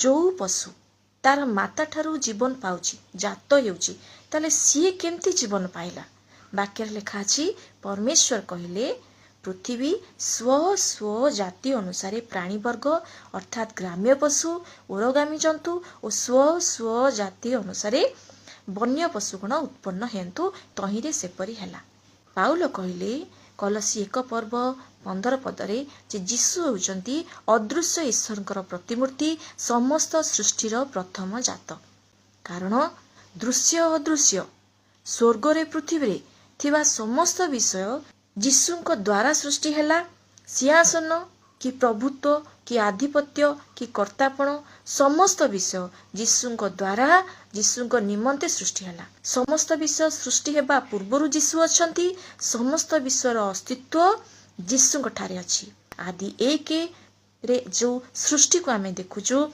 जो पशु तार माता ठारू जीवन पाउची जात हेउची ताले सीए केमती जीवन पाइला। वाक्य लिखा अछि परमेश्वर कहले पृथ्वी स्व स्व जाति अनुसार प्राणीवर्ग अर्थात ग्राम्य पशु उरगामी जंतु और स्व स्व जाति अनुसार वन्य पशुगण उत्पन्न हेतु तहिरे सेपरी हैला। पाउल कहले कलसी 1 पर्व 15 पदरे जे जीशु होउचंती अदृश्य ईश्वरଙ୍କର प्रतिमूर्ति समस्त सृष्टिर प्रथम जात। कारण दृश्य अदृश्य स्वर्गरे पृथ्वी थिबा समस्त विषय जीशुଙ୍କ द्वारा सृष्टि हैला। सिंहासन कि प्रभुत्व कि आधिपत्य कि कर्तापण समस्त विषय जीशुଙ୍କ द्वारा जीशुଙ୍କ निमंते सृष्टि हैला। समस्त विषय सृष्टि हेबा पूर्वरु जीशु अछंती। समस्त विश्वर अस्तित्व जीशुଙ୍କ ठारे अछि। आदि 1 रे जो सृष्टि को आमे देखुछु